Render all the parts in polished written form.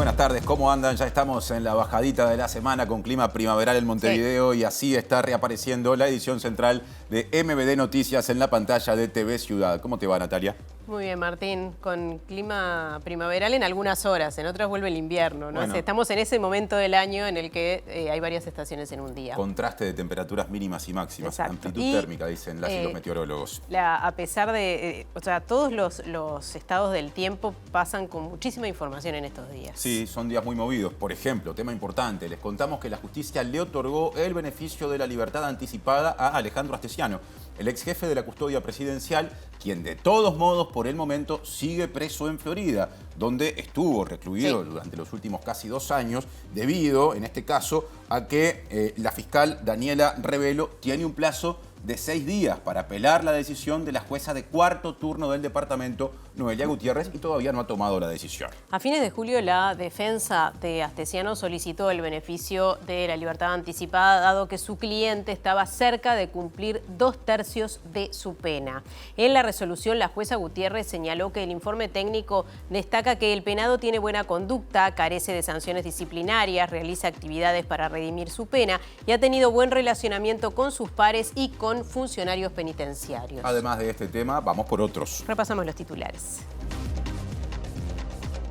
Buenas tardes, ¿cómo andan? Ya estamos en la bajadita de la semana con clima primaveral en Montevideo y así está reapareciendo la edición central de MBD Noticias en la pantalla de TV Ciudad. ¿Cómo te va, Natalia? Muy bien, Martín, con clima primaveral en algunas horas, en otras vuelve el invierno, ¿no? Bueno. Estamos en ese momento del año en el que hay varias estaciones en un día. Contraste de temperaturas mínimas y máximas, Exacto. amplitud térmica, dicen las y los meteorólogos. A pesar de, todos los estados del tiempo pasan con muchísima información en estos días. Sí, son días muy movidos. Por ejemplo, tema importante, les contamos que la justicia le otorgó el beneficio de la libertad anticipada a Alejandro Astesiano, el ex jefe de la custodia presidencial, quien de todos modos por el momento sigue preso en Florida, donde estuvo recluido durante los últimos casi 2 años, debido, en este caso, a que la fiscal Daniela Rebelo tiene un plazo de 6 días para apelar la decisión de la jueza de cuarto turno del departamento, Noelia Gutiérrez, y todavía no ha tomado la decisión. A fines de julio, la defensa de Astesiano solicitó el beneficio de la libertad anticipada, dado que su cliente estaba cerca de cumplir 2/3 de su pena. En la resolución, la jueza Gutiérrez señaló que el informe técnico destaca que el penado tiene buena conducta, carece de sanciones disciplinarias, realiza actividades para redimir su pena y ha tenido buen relacionamiento con sus pares y con funcionarios penitenciarios. Además de este tema, vamos por otros. Repasamos los titulares.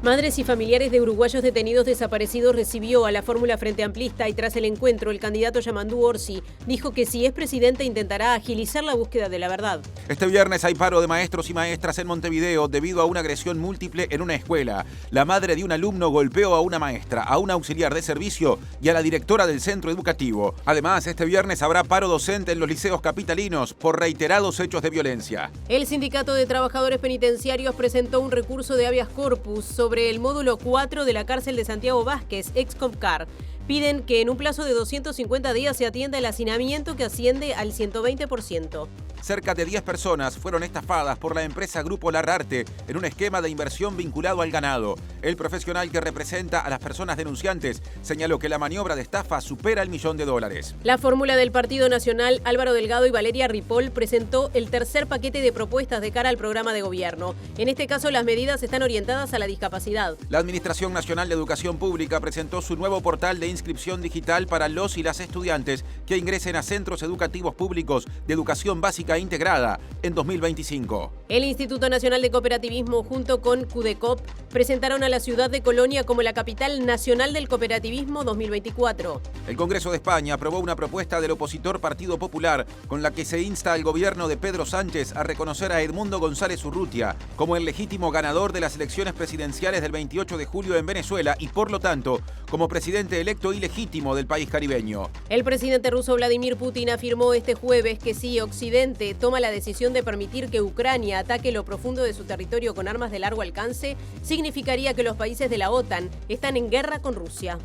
Madres y familiares de uruguayos detenidos desaparecidos recibió a la fórmula Frente Amplista y tras el encuentro el candidato Yamandú Orsi dijo que si es presidente intentará agilizar la búsqueda de la verdad. Este viernes hay paro de maestros y maestras en Montevideo debido a una agresión múltiple en una escuela. La madre de un alumno golpeó a una maestra, a un auxiliar de servicio y a la directora del centro educativo. Además, este viernes habrá paro docente en los liceos capitalinos por reiterados hechos de violencia. El Sindicato de Trabajadores Penitenciarios presentó un recurso de habeas corpus sobre el módulo 4 de la cárcel de Santiago Vázquez, ex Comcar. Piden que en un plazo de 250 días se atienda el hacinamiento que asciende al 120%. Cerca de 10 personas fueron estafadas por la empresa Grupo Larrarte en un esquema de inversión vinculado al ganado. El profesional que representa a las personas denunciantes señaló que la maniobra de estafa supera el $1.000.000. La fórmula del Partido Nacional, Álvaro Delgado y Valeria Ripoll, presentó el tercer paquete de propuestas de cara al programa de gobierno. En este caso, las medidas están orientadas a la discapacidad. La Administración Nacional de Educación Pública presentó su nuevo portal de inscripción digital para los y las estudiantes que ingresen a centros educativos públicos de educación básica integrada en 2025. El Instituto Nacional de Cooperativismo junto con CUDECOP presentaron a la ciudad de Colonia como la capital nacional del cooperativismo 2024. El Congreso de España aprobó una propuesta del opositor Partido Popular con la que se insta al gobierno de Pedro Sánchez a reconocer a Edmundo González Urrutia como el legítimo ganador de las elecciones presidenciales del 28 de julio en Venezuela y, por lo tanto, como presidente electo ilegítimo del país caribeño. El presidente ruso Vladimir Putin afirmó este jueves que si Occidente toma la decisión de permitir que Ucrania ataque lo profundo de su territorio con armas de largo alcance, significaría que los países de la OTAN están en guerra con Rusia.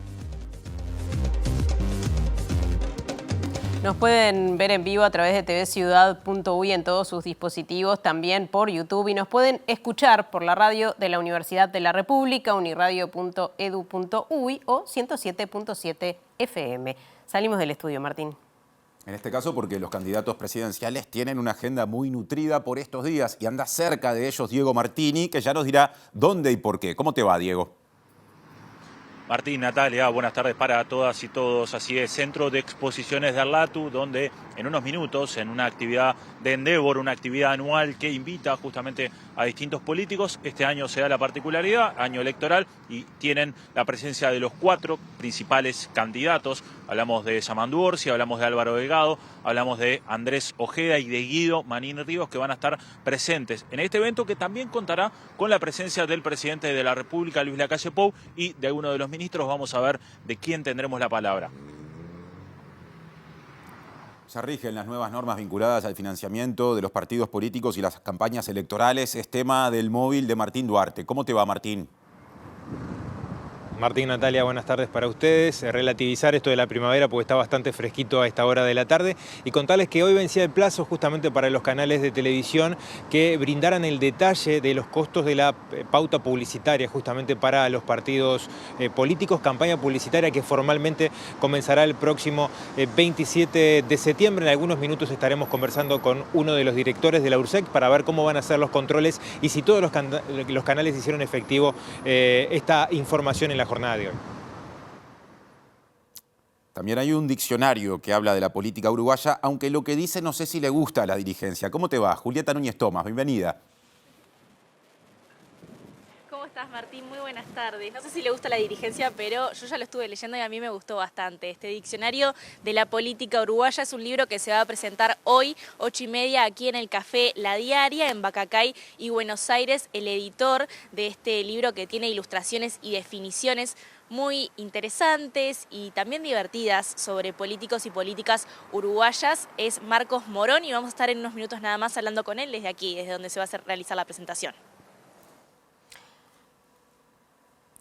Nos pueden ver en vivo a través de tvciudad.uy en todos sus dispositivos, también por YouTube, y nos pueden escuchar por la radio de la Universidad de la República, uniradio.edu.uy o 107.7 FM. Salimos del estudio, Martín. En este caso porque los candidatos presidenciales tienen una agenda muy nutrida por estos días y anda cerca de ellos Diego Martini, que ya nos dirá dónde y por qué. ¿Cómo te va, Diego? Martín, Natalia, buenas tardes para todas y todos. Así es, Centro de Exposiciones de Arlatu, donde en unos minutos, en una actividad de Endeavor, una actividad anual que invita justamente a distintos políticos, este año se da la particularidad, año electoral, y tienen la presencia de los 4 principales candidatos. Hablamos de Yamandú Orsi, hablamos de Álvaro Delgado, hablamos de Andrés Ojeda y de Guido Manín Ríos, que van a estar presentes en este evento, que también contará con la presencia del presidente de la República, Luis Lacalle Pou, y de uno de los ministros. Vamos a ver de quién tendremos la palabra. Se rigen las nuevas normas vinculadas al financiamiento de los partidos políticos y las campañas electorales. Es tema del móvil de Martín Duarte. ¿Cómo te va, Martín? Martín, Natalia, buenas tardes para ustedes. Relativizar esto de la primavera porque está bastante fresquito a esta hora de la tarde y contarles que hoy vencía el plazo justamente para los canales de televisión que brindaran el detalle de los costos de la pauta publicitaria justamente para los partidos políticos, campaña publicitaria que formalmente comenzará el próximo 27 de septiembre. En algunos minutos estaremos conversando con uno de los directores de la URSEC para ver cómo van a ser los controles y si todos los canales hicieron efectivo esta información en la jornada de hoy. También hay un diccionario que habla de la política uruguaya, aunque lo que dice no sé si le gusta a la dirigencia. ¿Cómo te va? Julieta Núñez Tomás, bienvenida. ¿Cómo estás, Martín? Muy buenas tardes. No sé si le gusta la dirigencia, pero yo ya lo estuve leyendo y a mí me gustó bastante. Este diccionario de la política uruguaya es un libro que se va a presentar hoy, 8:30, aquí en el Café La Diaria, en Bacacay y Buenos Aires. El editor de este libro, que tiene ilustraciones y definiciones muy interesantes y también divertidas sobre políticos y políticas uruguayas, es Marcos Morón, y vamos a estar en unos minutos nada más hablando con él desde aquí, desde donde se va a realizar la presentación.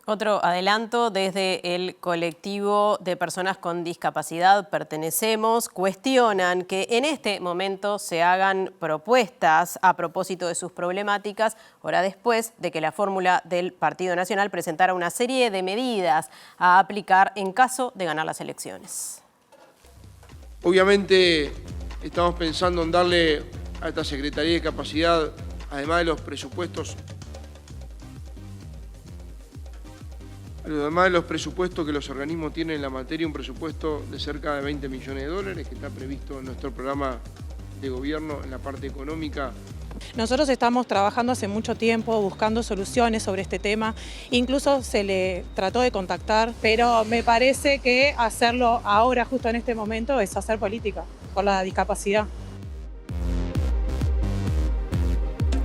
Otro adelanto: desde el colectivo de personas con discapacidad Pertenecemos cuestionan que en este momento se hagan propuestas a propósito de sus problemáticas, hora después de que la fórmula del Partido Nacional presentara una serie de medidas a aplicar en caso de ganar las elecciones. Obviamente estamos pensando en darle a esta Secretaría de Capacidad, además de los presupuestos, que los organismos tienen en la materia, un presupuesto de cerca de 20 millones de dólares que está previsto en nuestro programa de gobierno en la parte económica. Nosotros estamos trabajando hace mucho tiempo buscando soluciones sobre este tema, incluso se le trató de contactar, pero me parece que hacerlo ahora, justo en este momento, es hacer política por la discapacidad.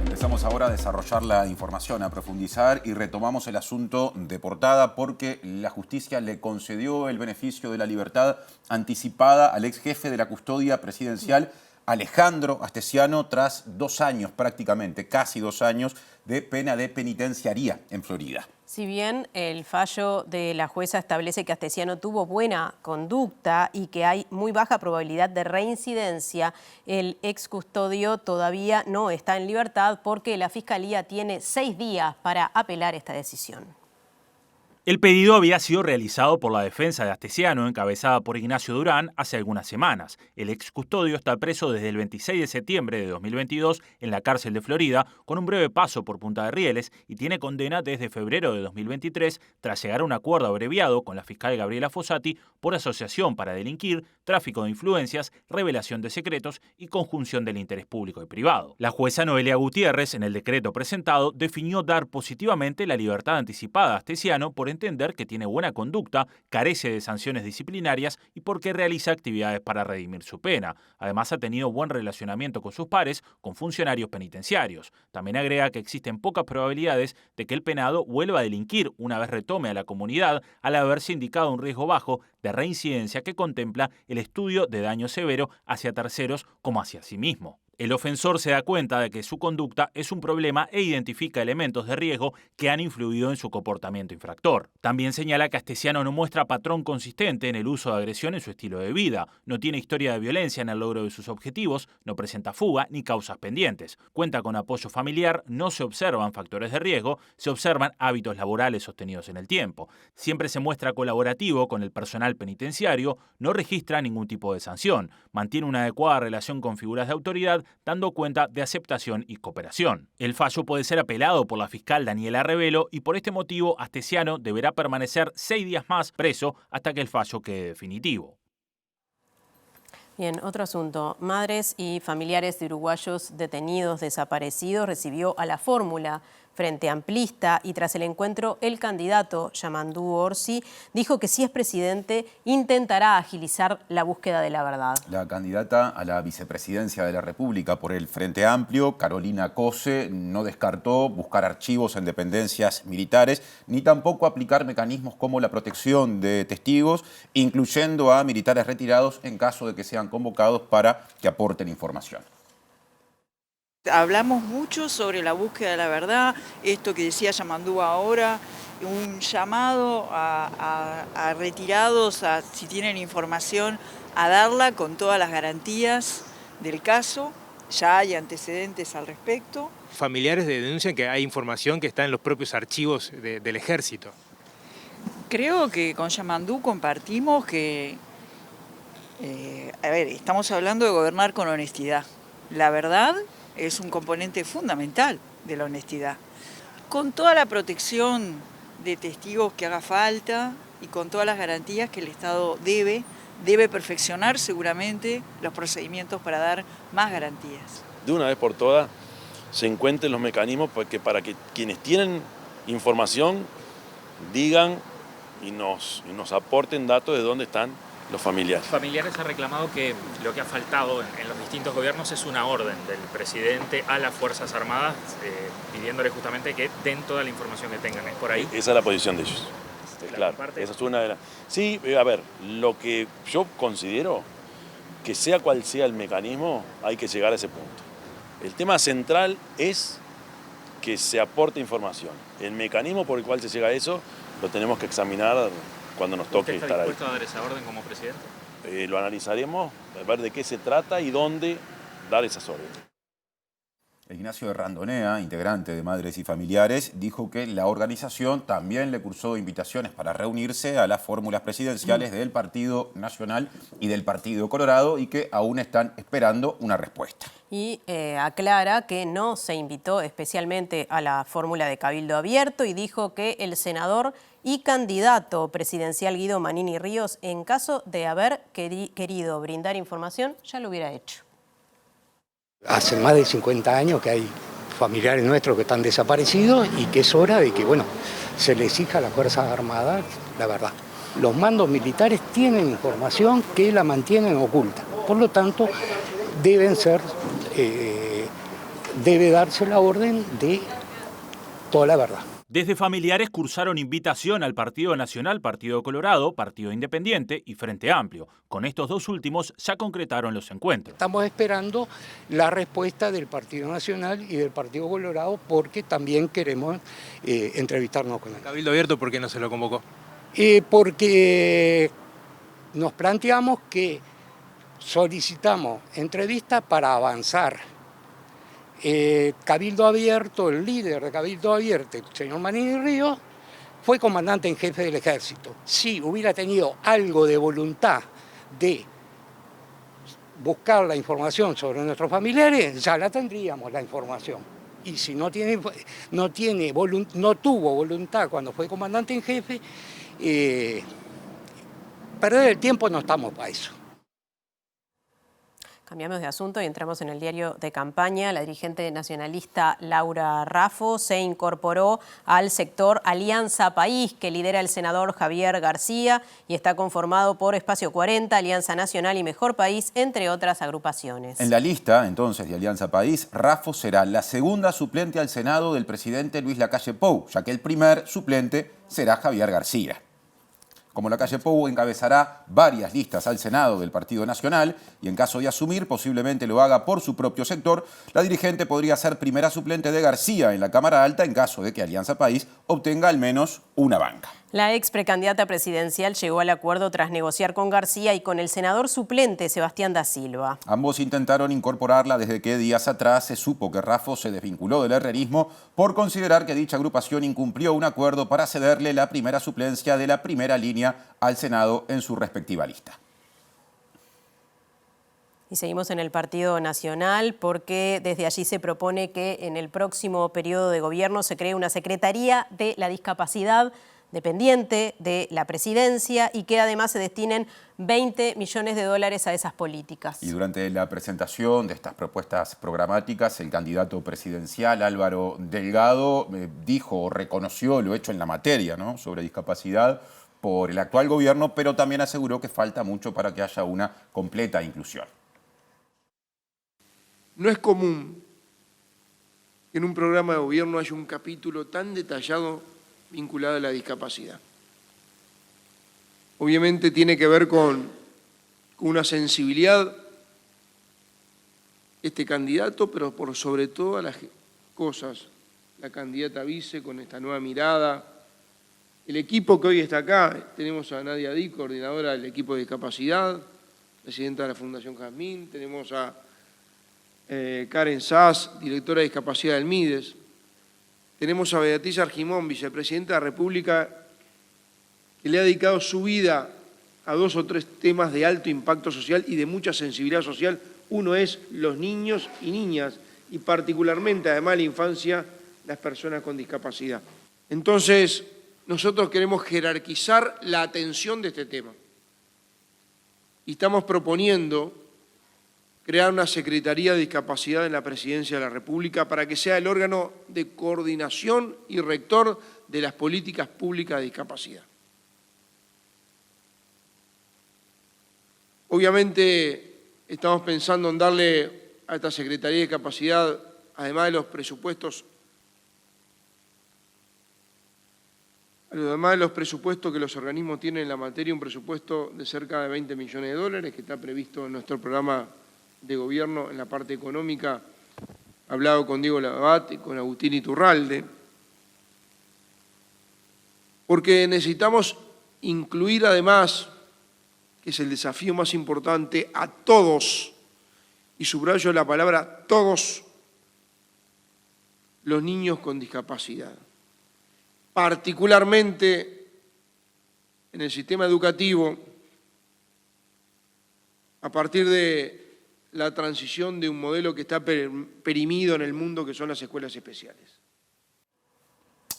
Empezamos ahora a desarrollar la información, a profundizar, y retomamos el asunto de portada porque la justicia le concedió el beneficio de la libertad anticipada al ex jefe de la custodia presidencial, Alejandro Astesiano, tras 2 años prácticamente, casi 2 años de pena de penitenciaría en Florida. Si bien el fallo de la jueza establece que Astesiano tuvo buena conducta y que hay muy baja probabilidad de reincidencia, el ex custodio todavía no está en libertad porque la Fiscalía tiene 6 días para apelar esta decisión. El pedido había sido realizado por la defensa de Astesiano, encabezada por Ignacio Durán, hace algunas semanas. El ex custodio está preso desde el 26 de septiembre de 2022 en la cárcel de Florida, con un breve paso por Punta de Rieles, y tiene condena desde febrero de 2023 tras llegar a un acuerdo abreviado con la fiscal Gabriela Fossati por asociación para delinquir, tráfico de influencias, revelación de secretos y conjunción del interés público y privado. La jueza Noelia Gutiérrez, en el decreto presentado, definió dar positivamente la libertad anticipada a Astesiano por entender que tiene buena conducta, carece de sanciones disciplinarias y porque realiza actividades para redimir su pena. Además, ha tenido buen relacionamiento con sus pares, con funcionarios penitenciarios. También agrega que existen pocas probabilidades de que el penado vuelva a delinquir una vez retome a la comunidad, al haberse indicado un riesgo bajo de reincidencia que contempla el estudio de daño severo hacia terceros como hacia sí mismo. El ofensor se da cuenta de que su conducta es un problema e identifica elementos de riesgo que han influido en su comportamiento infractor. También señala que Astesiano no muestra patrón consistente en el uso de agresión en su estilo de vida, no tiene historia de violencia en el logro de sus objetivos, no presenta fuga ni causas pendientes, cuenta con apoyo familiar, no se observan factores de riesgo, se observan hábitos laborales sostenidos en el tiempo, siempre se muestra colaborativo con el personal penitenciario, no registra ningún tipo de sanción, mantiene una adecuada relación con figuras de autoridad, dando cuenta de aceptación y cooperación. El fallo puede ser apelado por la fiscal Daniela Revelo y por este motivo Astesiano deberá permanecer 6 días más preso hasta que el fallo quede definitivo. Bien, otro asunto. Madres y familiares de uruguayos detenidos desaparecidos recibió a la fórmula Frente Amplista, y tras el encuentro el candidato Yamandú Orsi dijo que si es presidente intentará agilizar la búsqueda de la verdad. La candidata a la vicepresidencia de la República por el Frente Amplio, Carolina Cose, no descartó buscar archivos en dependencias militares ni tampoco aplicar mecanismos como la protección de testigos, incluyendo a militares retirados en caso de que sean convocados para que aporten información. Hablamos mucho sobre la búsqueda de la verdad, esto que decía Yamandú ahora, un llamado a retirados, si tienen información, a darla con todas las garantías del caso. Ya hay antecedentes al respecto. Familiares denuncian que hay información que está en los propios archivos del ejército. Creo que con Yamandú compartimos que, estamos hablando de gobernar con honestidad. La verdad es un componente fundamental de la honestidad. Con toda la protección de testigos que haga falta y con todas las garantías que el Estado debe perfeccionar seguramente los procedimientos para dar más garantías. De una vez por todas se encuentren los mecanismos para que quienes tienen información digan y nos aporten datos de dónde están los familiares. Familiares han reclamado que lo que ha faltado en los distintos gobiernos es una orden del presidente a las Fuerzas Armadas pidiéndole justamente que den toda la información que tengan. ¿Es por ahí? Esa es la posición de ellos. Claro, esa es una de las... Sí, a ver, lo que yo considero que sea cual sea el mecanismo, hay que llegar a ese punto. El tema central es que se aporte información. El mecanismo por el cual se llega a eso lo tenemos que examinar cuando nos toque estar ahí. ¿Usted está dispuesto a dar esa orden como presidente? Lo analizaremos, a ver de qué se trata y dónde dar esas órdenes. Ignacio de Randonea, integrante de Madres y Familiares, dijo que la organización también le cursó invitaciones para reunirse a las fórmulas presidenciales del Partido Nacional y del Partido Colorado y que aún están esperando una respuesta. Y aclara que no se invitó especialmente a la fórmula de Cabildo Abierto y dijo que el senador y candidato presidencial Guido Manini Ríos, en caso de haber querido brindar información, ya lo hubiera hecho. Hace más de 50 años que hay familiares nuestros que están desaparecidos y que es hora de que, se le exija a las Fuerzas Armadas la verdad. Los mandos militares tienen información que la mantienen oculta. Por lo tanto, debe darse la orden de toda la verdad. Desde familiares cursaron invitación al Partido Nacional, Partido Colorado, Partido Independiente y Frente Amplio. Con estos dos últimos ya concretaron los encuentros. Estamos esperando la respuesta del Partido Nacional y del Partido Colorado porque también queremos entrevistarnos con él. Cabildo Abierto, ¿por qué no se lo convocó? Porque nos planteamos que solicitamos entrevistas para avanzar. Cabildo Abierto, el líder de Cabildo Abierto, el señor Manini Ríos, fue comandante en jefe del ejército. Si hubiera tenido algo de voluntad de buscar la información sobre nuestros familiares, ya la tendríamos la información. Y si no tuvo voluntad cuando fue comandante en jefe, perder el tiempo no estamos para eso. Cambiamos de asunto y entramos en el diario de campaña. La dirigente nacionalista Laura Raffo se incorporó al sector Alianza País, que lidera el senador Javier García y está conformado por Espacio 40, Alianza Nacional y Mejor País, entre otras agrupaciones. En la lista, entonces, de Alianza País, Raffo será la segunda suplente al Senado del presidente Luis Lacalle Pou, ya que el primer suplente será Javier García. Como Lacalle Pou encabezará varias listas al Senado del Partido Nacional y en caso de asumir, posiblemente lo haga por su propio sector, la dirigente podría ser primera suplente de García en la Cámara Alta en caso de que Alianza País obtenga al menos una banca. La ex precandidata presidencial llegó al acuerdo tras negociar con García y con el senador suplente Sebastián da Silva. Ambos intentaron incorporarla desde que días atrás se supo que Raffo se desvinculó del herrerismo por considerar que dicha agrupación incumplió un acuerdo para cederle la primera suplencia de la primera línea al Senado en su respectiva lista. Y seguimos en el Partido Nacional porque desde allí se propone que en el próximo periodo de gobierno se cree una Secretaría de la Discapacidad dependiente de la presidencia y que además se destinen 20 millones de dólares a esas políticas. Y durante la presentación de estas propuestas programáticas, el candidato presidencial Álvaro Delgado dijo o reconoció lo hecho en la materia, ¿no?, sobre discapacidad por el actual gobierno, pero también aseguró que falta mucho para que haya una completa inclusión. No es común que en un programa de gobierno haya un capítulo tan detallado vinculado a la discapacidad. Obviamente tiene que ver con una sensibilidad este candidato, pero por sobre todas las cosas, la candidata vice con esta nueva mirada, el equipo que hoy está acá, tenemos a Nadia Di, coordinadora del equipo de discapacidad, presidenta de la Fundación Jazmín, tenemos a Karen Sass, directora de discapacidad del MIDES, tenemos a Beatriz Argimón, vicepresidenta de la República, que le ha dedicado su vida a 2 o 3 temas de alto impacto social y de mucha sensibilidad social. Uno es los niños y niñas, y particularmente, además de la infancia, las personas con discapacidad. Entonces, nosotros queremos jerarquizar la atención de este tema. Y estamos proponiendo crear una Secretaría de Discapacidad en la Presidencia de la República para que sea el órgano de coordinación y rector de las políticas públicas de discapacidad. Obviamente estamos pensando en darle a esta Secretaría de Discapacidad, además de los presupuestos, que los organismos tienen en la materia, un presupuesto de cerca de 20 millones de dólares que está previsto en nuestro programa de gobierno en la parte económica, hablado con Diego Labat y con Agustín Iturralde, porque necesitamos incluir además, que es el desafío más importante, a todos, y subrayo la palabra todos, los niños con discapacidad. Particularmente en el sistema educativo, a partir de la transición de un modelo que está perimido en el mundo, que son las escuelas especiales.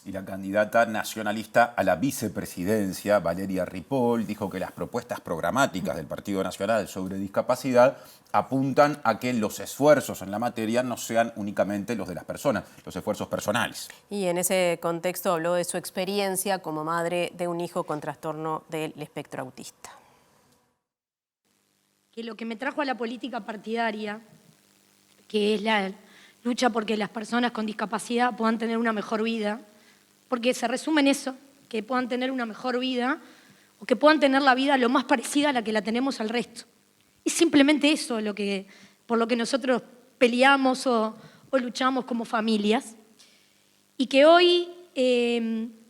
Y la candidata nacionalista a la vicepresidencia, Valeria Ripoll, dijo que las propuestas programáticas del Partido Nacional sobre discapacidad apuntan a que los esfuerzos en la materia no sean únicamente los de las personas, los esfuerzos personales. Y en ese contexto habló de su experiencia como madre de un hijo con trastorno del espectro autista. Que lo que me trajo a la política partidaria, que es la lucha porque las personas con discapacidad puedan tener una mejor vida, porque se resume en eso, que puedan tener una mejor vida o que puedan tener la vida lo más parecida a la que la tenemos al resto. Es simplemente eso por lo que nosotros peleamos o luchamos como familias. Y que hoy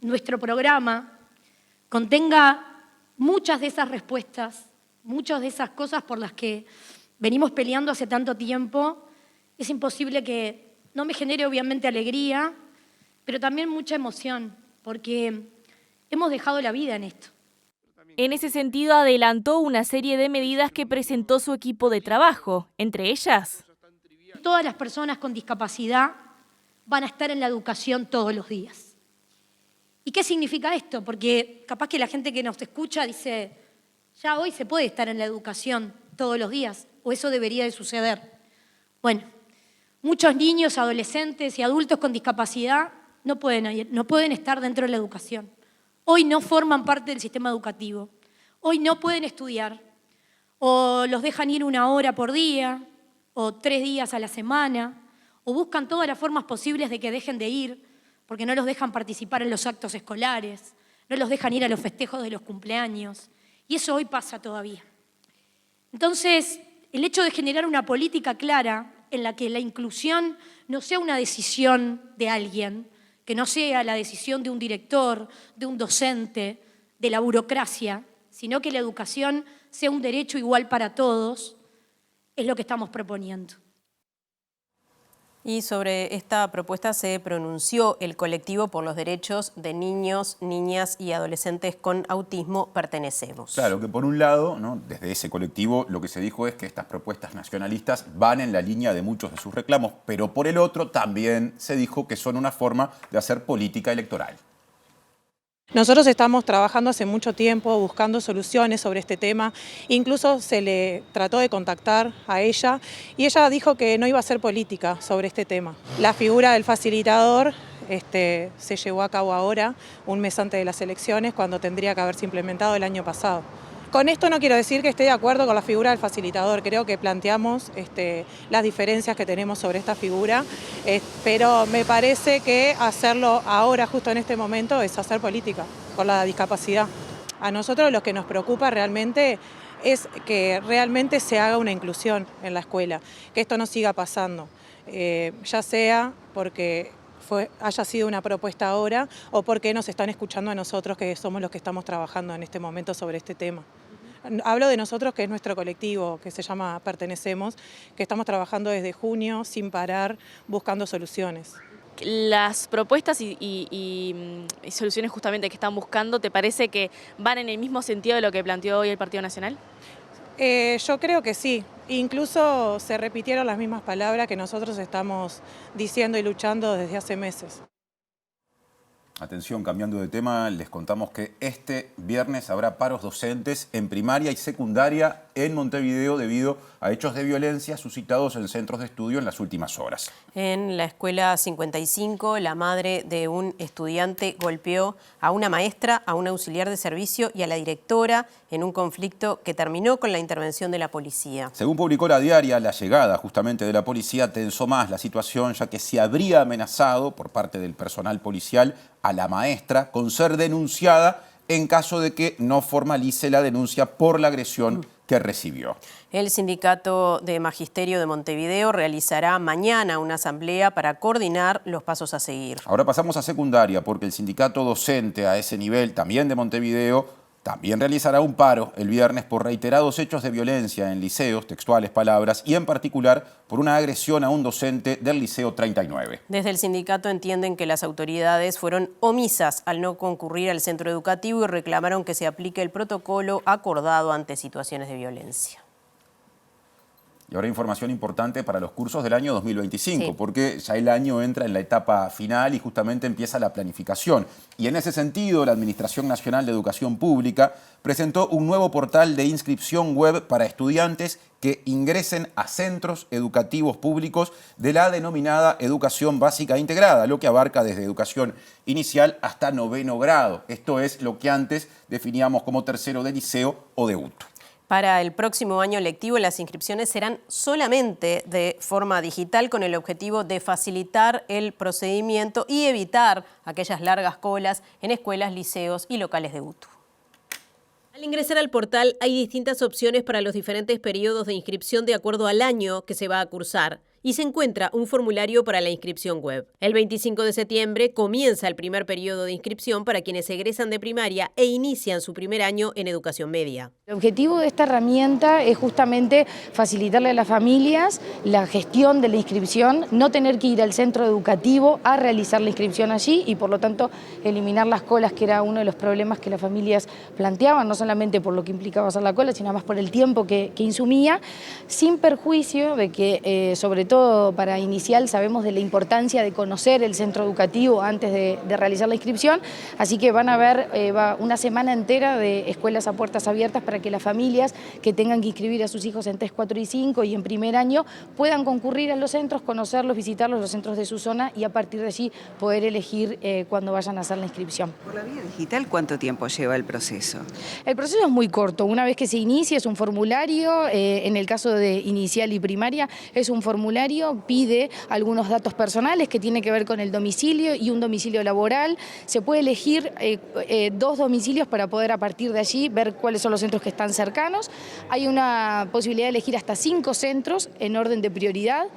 nuestro programa contenga muchas de esas respuestas, muchas de esas cosas por las que venimos peleando hace tanto tiempo. Es imposible que no me genere obviamente alegría, pero también mucha emoción, porque hemos dejado la vida en esto. En ese sentido, adelantó una serie de medidas que presentó su equipo de trabajo, entre ellas. Todas las personas con discapacidad van a estar en la educación todos los días. ¿Y qué significa esto? Porque capaz que la gente que nos escucha dice, ya hoy se puede estar en la educación todos los días, o eso debería de suceder. Bueno, muchos niños, adolescentes y adultos con discapacidad no pueden estar dentro de la educación. Hoy no forman parte del sistema educativo. Hoy no pueden estudiar. O los dejan ir 1 hora por día, o 3 días a la semana, o buscan todas las formas posibles de que dejen de ir, porque no los dejan participar en los actos escolares, no los dejan ir a los festejos de los cumpleaños. Y eso hoy pasa todavía. Entonces, el hecho de generar una política clara en la que la inclusión no sea una decisión de alguien, que no sea la decisión de un director, de un docente, de la burocracia, sino que la educación sea un derecho igual para todos, es lo que estamos proponiendo. Y sobre esta propuesta se pronunció el colectivo por los derechos de niños, niñas y adolescentes con autismo Pertenecemos. Claro, que por un lado, ¿no?, desde ese colectivo lo que se dijo es que estas propuestas nacionalistas van en la línea de muchos de sus reclamos, pero por el otro también se dijo que son una forma de hacer política electoral. Nosotros estamos trabajando hace mucho tiempo buscando soluciones sobre este tema. Incluso se le trató de contactar a ella y ella dijo que no iba a hacer política sobre este tema. La figura del facilitador se llevó a cabo ahora, un mes antes de las elecciones, cuando tendría que haberse implementado el año pasado. Con esto no quiero decir que esté de acuerdo con la figura del facilitador, creo que planteamos las diferencias que tenemos sobre esta figura, pero me parece que hacerlo ahora, justo en este momento, es hacer política con la discapacidad. A nosotros lo que nos preocupa realmente es que realmente se haga una inclusión en la escuela, que esto no siga pasando, ya sea porque haya sido una propuesta ahora o porque nos están escuchando a nosotros, que somos los que estamos trabajando en este momento sobre este tema. Hablo de nosotros, que es nuestro colectivo, que se llama Pertenecemos, que estamos trabajando desde junio sin parar, buscando soluciones. Las propuestas y soluciones justamente que están buscando, ¿te parece que van en el mismo sentido de lo que planteó hoy el Partido Nacional? Yo creo que sí. Incluso se repitieron las mismas palabras que nosotros estamos diciendo y luchando desde hace meses. Atención, cambiando de tema, les contamos que este viernes habrá paros docentes en primaria y secundaria en Montevideo debido a hechos de violencia suscitados en centros de estudio en las últimas horas. En la escuela 55, la madre de un estudiante golpeó a una maestra, a un auxiliar de servicio y a la directora en un conflicto que terminó con la intervención de la policía. Según publicó La Diaria, la llegada justamente de la policía tensó más la situación, ya que se habría amenazado por parte del personal policial a la maestra con ser denunciada en caso de que no formalice la denuncia por la agresión que recibió. El Sindicato de Magisterio de Montevideo realizará mañana una asamblea para coordinar los pasos a seguir. Ahora pasamos a secundaria, porque el sindicato docente a ese nivel, también de Montevideo, también realizará un paro el viernes por reiterados hechos de violencia en liceos, textuales palabras, y en particular por una agresión a un docente del Liceo 39. Desde el sindicato entienden que las autoridades fueron omisas al no concurrir al centro educativo y reclamaron que se aplique el protocolo acordado ante situaciones de violencia. Y ahora información importante para los cursos del año 2025, sí, porque ya el año entra en la etapa final y justamente empieza la planificación. Y en ese sentido, la Administración Nacional de Educación Pública presentó un nuevo portal de inscripción web para estudiantes que ingresen a centros educativos públicos de la denominada Educación Básica Integrada, lo que abarca desde educación inicial hasta 9º grado. Esto es lo que antes definíamos como tercero de liceo o de UTU. Para el próximo año lectivo, las inscripciones serán solamente de forma digital con el objetivo de facilitar el procedimiento y evitar aquellas largas colas en escuelas, liceos y locales de UTU. Al ingresar al portal hay distintas opciones para los diferentes periodos de inscripción de acuerdo al año que se va a cursar. Y se encuentra un formulario para la inscripción web. El 25 de septiembre comienza el primer periodo de inscripción para quienes egresan de primaria e inician su primer año en educación media. El objetivo de esta herramienta es justamente facilitarle a las familias la gestión de la inscripción, no tener que ir al centro educativo a realizar la inscripción allí y por lo tanto eliminar las colas, que era uno de los problemas que las familias planteaban, no solamente por lo que implicaba hacer la cola, sino además por el tiempo que insumía, sin perjuicio de que sobre todo para inicial sabemos de la importancia de conocer el centro educativo antes de realizar la inscripción, así que van a haber una semana entera de escuelas a puertas abiertas para que las familias que tengan que inscribir a sus hijos en 3, 4 y 5 y en primer año puedan concurrir a los centros, conocerlos, visitarlos, los centros de su zona y a partir de allí poder elegir cuando vayan a hacer la inscripción. ¿Por la vía digital cuánto tiempo lleva el proceso? El proceso es muy corto, una vez que se inicia es un formulario, en el caso de inicial y primaria es un formulario, pide algunos datos personales que tiene que ver con el domicilio y un domicilio laboral, se puede elegir 2 domicilios para poder a partir de allí ver cuáles son los centros que están cercanos. Hay una posibilidad de elegir hasta 5 centros en orden de prioridad.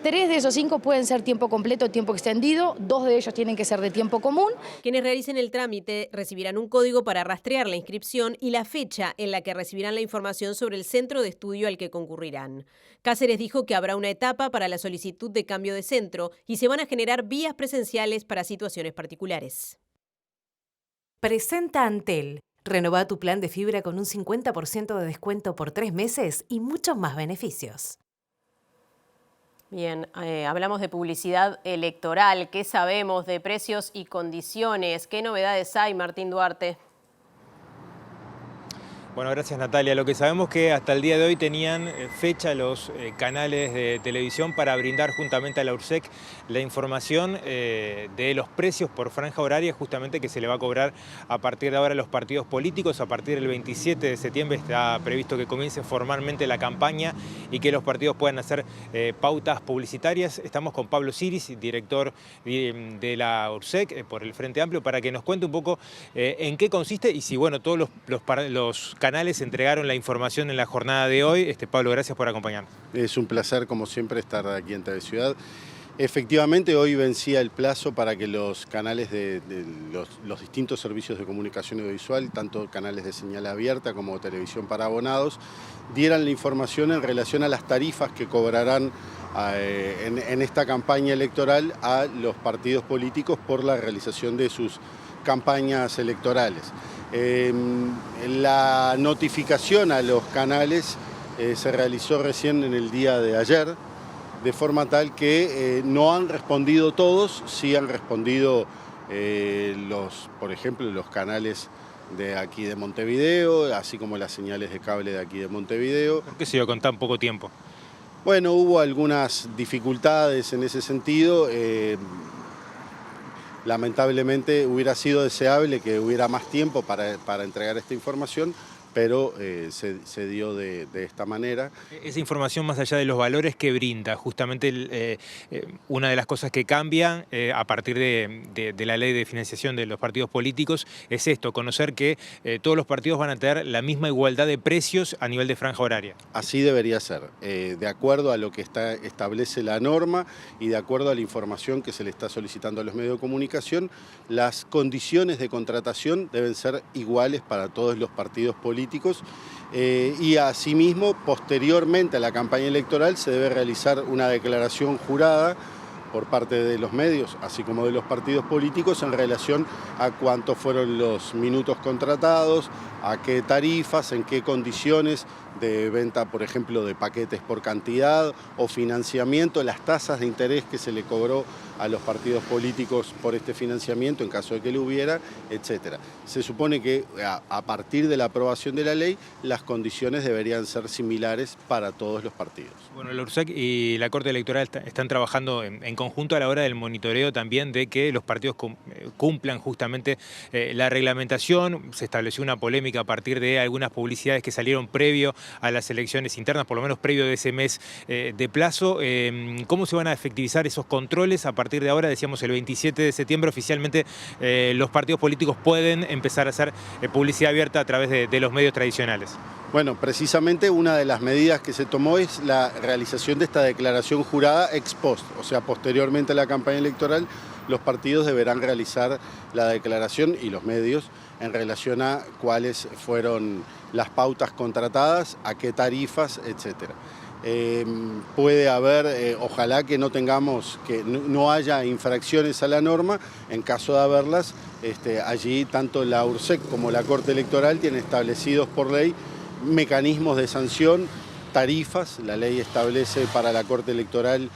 3 de esos 5 pueden ser tiempo completo o tiempo extendido, 2 de ellos tienen que ser de tiempo común. Quienes realicen el trámite recibirán un código para rastrear la inscripción y la fecha en la que recibirán la información sobre el centro de estudio al que concurrirán. Cáceres dijo que habrá una etapa para la solicitud de cambio de centro y se van a generar vías presenciales para situaciones particulares. Presenta Antel. Renova tu plan de fibra con un 50% de descuento por 3 meses y muchos más beneficios. Bien, hablamos de publicidad electoral. ¿Qué sabemos de precios y condiciones? ¿Qué novedades hay, Martín Duarte? Bueno, gracias Natalia. Lo que sabemos es que hasta el día de hoy tenían fecha los canales de televisión para brindar juntamente a la URSEC la información de los precios por franja horaria justamente que se le va a cobrar a partir de ahora a los partidos políticos. A partir del 27 de septiembre está previsto que comience formalmente la campaña y que los partidos puedan hacer pautas publicitarias. Estamos con Pablo Siris, director de la URSEC por el Frente Amplio, para que nos cuente un poco en qué consiste y si bueno, todos los canales entregaron la información en la jornada de hoy. Pablo, gracias por acompañarnos. Es un placer, como siempre, estar aquí en TV Ciudad. Efectivamente, hoy vencía el plazo para que los canales de los distintos servicios de comunicación audiovisual, tanto canales de señal abierta como televisión para abonados, dieran la información en relación a las tarifas que cobrarán en esta campaña electoral a los partidos políticos por la realización de sus campañas electorales. La notificación a los canales se realizó recién en el día de ayer, de forma tal que no han respondido todos, sí han respondido por ejemplo, los canales de aquí de Montevideo, así como las señales de cable de aquí de Montevideo. ¿Por qué se dio con tan poco tiempo? Bueno, hubo algunas dificultades en ese sentido. Lamentablemente hubiera sido deseable que hubiera más tiempo para entregar esta información, pero se dio de esta manera. Esa información, más allá de los valores que brinda, justamente una de las cosas que cambian a partir de la ley de financiación de los partidos políticos es esto, conocer que todos los partidos van a tener la misma igualdad de precios a nivel de franja horaria. Así debería ser, de acuerdo a lo que establece la norma y de acuerdo a la información que se le está solicitando a los medios de comunicación, las condiciones de contratación deben ser iguales para todos los partidos políticos. Y asimismo, posteriormente a la campaña electoral, se debe realizar una declaración jurada por parte de los medios, así como de los partidos políticos, en relación a cuántos fueron los minutos contratados, a qué tarifas, en qué condiciones de venta, por ejemplo, de paquetes por cantidad o financiamiento, las tasas de interés que se le cobró a los partidos políticos por este financiamiento en caso de que lo hubiera, etc. Se supone que a partir de la aprobación de la ley, las condiciones deberían ser similares para todos los partidos. Bueno, la URSEC y la Corte Electoral están trabajando en conjunto a la hora del monitoreo también de que los partidos cumplan justamente la reglamentación. Se estableció una polémica a partir de algunas publicidades que salieron previo a las elecciones internas, por lo menos previo de ese mes de plazo. ¿Cómo se van a efectivizar esos controles a partir de ahora? Decíamos el 27 de septiembre oficialmente los partidos políticos pueden empezar a hacer publicidad abierta a través de los medios tradicionales. Bueno, precisamente una de las medidas que se tomó es la realización de esta declaración jurada ex post, o sea, posteriormente a la campaña electoral, los partidos deberán realizar la declaración y los medios en relación a cuáles fueron las pautas contratadas, a qué tarifas, etc. Puede haber, ojalá que no tengamos, que no haya infracciones a la norma. En caso de haberlas, allí tanto la URSEC como la Corte Electoral tienen establecidos por ley mecanismos de sanción, tarifas. La ley establece para la Corte Electoral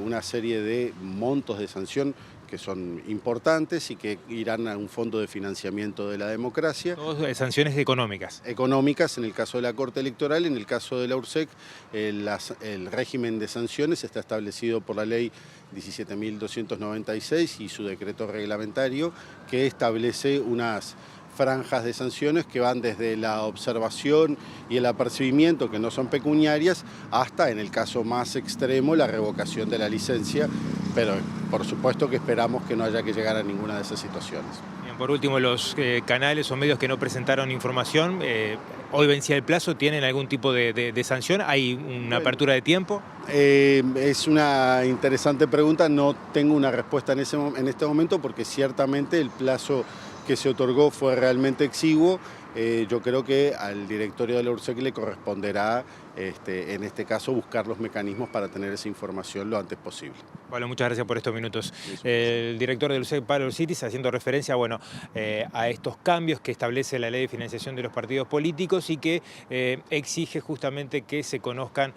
una serie de montos de sanción que son importantes y que irán a un fondo de financiamiento de la democracia. Todas sanciones económicas. Económicas en el caso de la Corte Electoral, en el caso de la URSEC, el régimen de sanciones está establecido por la ley 17.296 y su decreto reglamentario que establece unas franjas de sanciones que van desde la observación y el apercibimiento, que no son pecuniarias, hasta, en el caso más extremo, la revocación de la licencia, pero por supuesto que esperamos que no haya que llegar a ninguna de esas situaciones. Bien, por último, los canales o medios que no presentaron información, hoy vencía el plazo, ¿tienen algún tipo de sanción? ¿Hay una apertura de tiempo? Es una interesante pregunta, no tengo una respuesta en este momento porque ciertamente el plazo que se otorgó fue realmente exiguo. Yo creo que al directorio de la URSEC le corresponderá, en este caso, buscar los mecanismos para tener esa información lo antes posible. Pablo, muchas gracias por estos minutos. El director de la URSEC, Pablo Orsitis, haciendo referencia a estos cambios que establece la ley de financiación de los partidos políticos y que exige justamente que se conozcan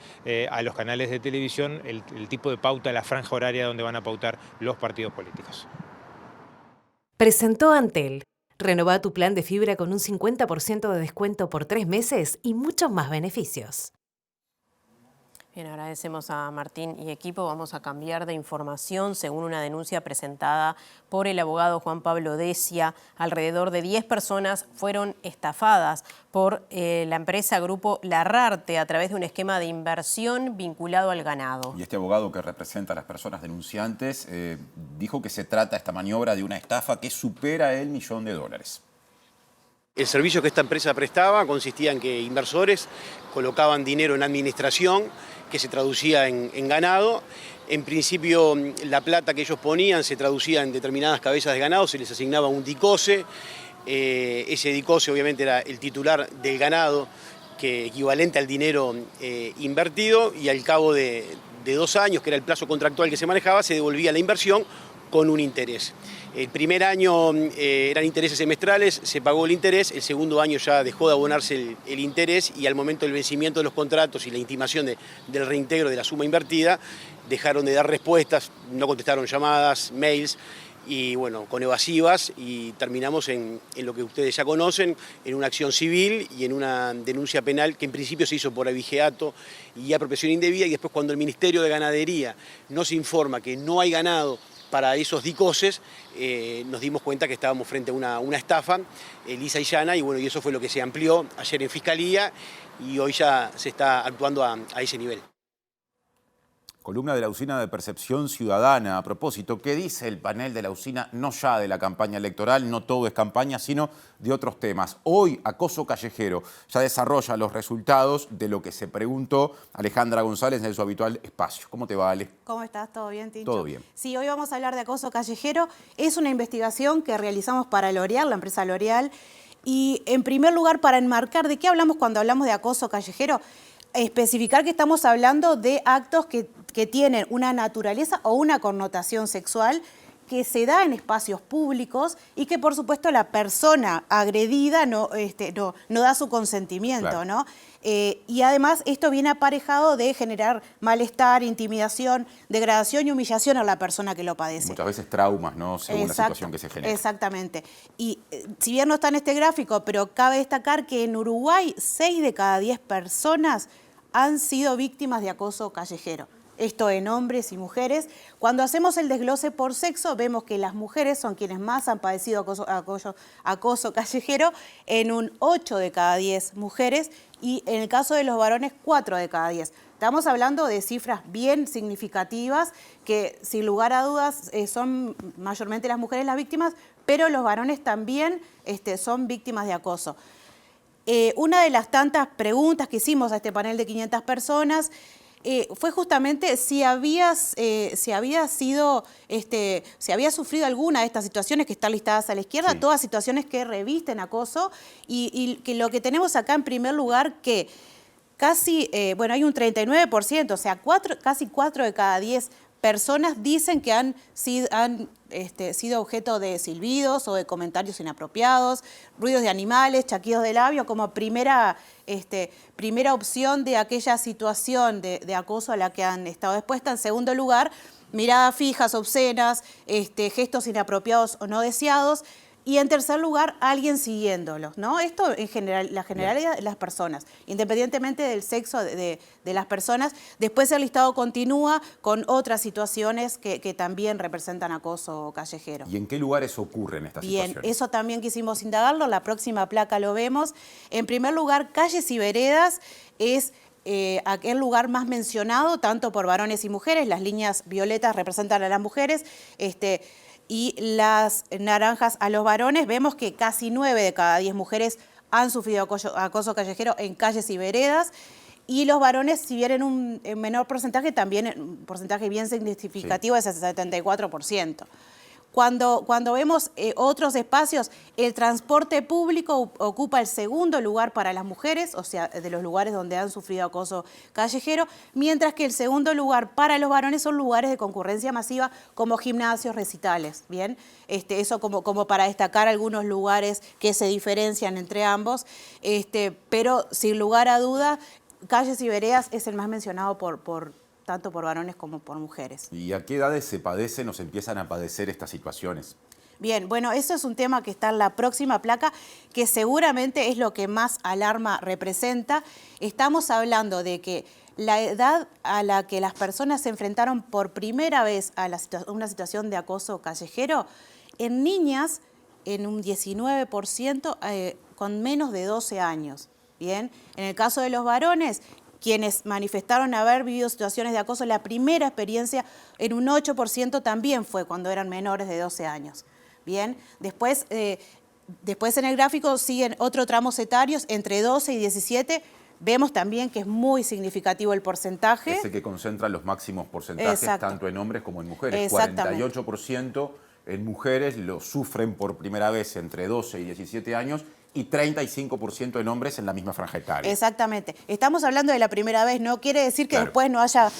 a los canales de televisión el tipo de pauta, la franja horaria donde van a pautar los partidos políticos. Presentó Antel. Renová tu plan de fibra con un 50% de descuento por 3 meses y muchos más beneficios. Bien, agradecemos a Martín y equipo. Vamos a cambiar de información. Según una denuncia presentada por el abogado Juan Pablo Decia, alrededor de 10 personas fueron estafadas por la empresa Grupo Larrarte a través de un esquema de inversión vinculado al ganado. Y este abogado que representa a las personas denunciantes dijo que se trata esta maniobra de una estafa que supera el $1.000.000. El servicio que esta empresa prestaba consistía en que inversores colocaban dinero en administración que se traducía en ganado. En principio la plata que ellos ponían se traducía en determinadas cabezas de ganado, se les asignaba un DICOSE. Ese DICOSE obviamente era el titular del ganado, que equivalente al dinero invertido, y al cabo de 2 años, que era el plazo contractual que se manejaba, se devolvía la inversión con un interés. El primer año eran intereses semestrales, se pagó el interés, el segundo año ya dejó de abonarse el interés y al momento del vencimiento de los contratos y la intimación del reintegro de la suma invertida, dejaron de dar respuestas, no contestaron llamadas, mails y bueno, con evasivas, y terminamos en lo que ustedes ya conocen, en una acción civil y en una denuncia penal que en principio se hizo por abigeato y apropiación indebida, y después cuando el Ministerio de Ganadería nos informa que no hay ganado para esos dicoses, nos dimos cuenta que estábamos frente a una estafa lisa y llana, y bueno, y eso fue lo que se amplió ayer en Fiscalía y hoy ya se está actuando a ese nivel. Columna de la Usina de Percepción Ciudadana. A propósito, ¿qué dice el panel de la Usina? No ya de la campaña electoral, no todo es campaña, sino de otros temas. Hoy, Acoso Callejero ya desarrolla los resultados de lo que se preguntó Alejandra González en su habitual espacio. ¿Cómo te va, Ale? ¿Cómo estás? ¿Todo bien, Tincho? Todo bien. Sí, hoy vamos a hablar de acoso callejero. Es una investigación que realizamos para L'Oréal, la empresa L'Oréal. Y en primer lugar, para enmarcar de qué hablamos cuando hablamos de acoso callejero, especificar que estamos hablando de actos que tienen una naturaleza o una connotación sexual que se da en espacios públicos y que, por supuesto, la persona agredida no da su consentimiento, claro, ¿no? Y además esto viene aparejado de generar malestar, intimidación, degradación y humillación a la persona que lo padece. Muchas veces traumas, ¿no? Según la situación que se genera. Exactamente. Y si bien no está en este gráfico, pero cabe destacar que en Uruguay 6 de cada 10 personas han sido víctimas de acoso callejero. Esto en hombres y mujeres. Cuando hacemos el desglose por sexo, vemos que las mujeres son quienes más han padecido acoso callejero, en un 8 de cada 10 mujeres, y en el caso de los varones, 4 de cada 10. Estamos hablando de cifras bien significativas que, sin lugar a dudas, son mayormente las mujeres las víctimas, pero los varones también son víctimas de acoso. Una de las tantas preguntas que hicimos a este panel de 500 personas fue justamente si había sufrido alguna de estas situaciones que están listadas a la izquierda, sí, todas situaciones que revisten acoso, y que lo que tenemos acá en primer lugar que casi, hay un 39%, o sea, casi 4 de cada 10 personas dicen que han sido objeto de silbidos o de comentarios inapropiados, ruidos de animales, chasquidos de labio, como primera opción de aquella situación de acoso a la que han estado expuestas. En segundo lugar, miradas fijas, obscenas, gestos inapropiados o no deseados. Y en tercer lugar, alguien siguiéndolos, ¿no? Esto en general, la generalidad de las personas, independientemente del sexo de las personas. Después el listado continúa con otras situaciones que también representan acoso callejero. ¿Y en qué lugares ocurren estas situaciones? Bien, eso también quisimos indagarlo, la próxima placa lo vemos. En primer lugar, calles y veredas es aquel lugar más mencionado, tanto por varones y mujeres. Las líneas violetas representan a las mujeres, y las naranjas a los varones. Vemos que casi 9 de cada 10 mujeres han sufrido acoso callejero en calles y veredas, y los varones, si bien en un menor porcentaje, también en un porcentaje bien significativo, sí, es el 74%. Cuando vemos otros espacios, el transporte público ocupa el segundo lugar para las mujeres, o sea, de los lugares donde han sufrido acoso callejero, mientras que el segundo lugar para los varones son lugares de concurrencia masiva como gimnasios, recitales, ¿bien? Eso como para destacar algunos lugares que se diferencian entre ambos, pero sin lugar a duda, calles y veredas es el más mencionado tanto por varones como por mujeres. ¿Y a qué edades se padecen o se empiezan a padecer estas situaciones? Bien, bueno, eso es un tema que está en la próxima placa, que seguramente es lo que más alarma representa. Estamos hablando de que la edad a la que las personas se enfrentaron por primera vez a una situación de acoso callejero, en niñas, en un 19%, con menos de 12 años. Bien, en el caso de los varones, quienes manifestaron haber vivido situaciones de acoso, la primera experiencia en un 8% también fue cuando eran menores de 12 años. Bien, después en el gráfico siguen otros tramos etarios, entre 12 y 17, vemos también que es muy significativo el porcentaje. Ese que concentra los máximos porcentajes, exacto, tanto en hombres como en mujeres. 48% en mujeres lo sufren por primera vez entre 12 y 17 años, y 35% en hombres en la misma franja etaria. Exactamente. Estamos hablando de la primera vez, no quiere decir que después no haya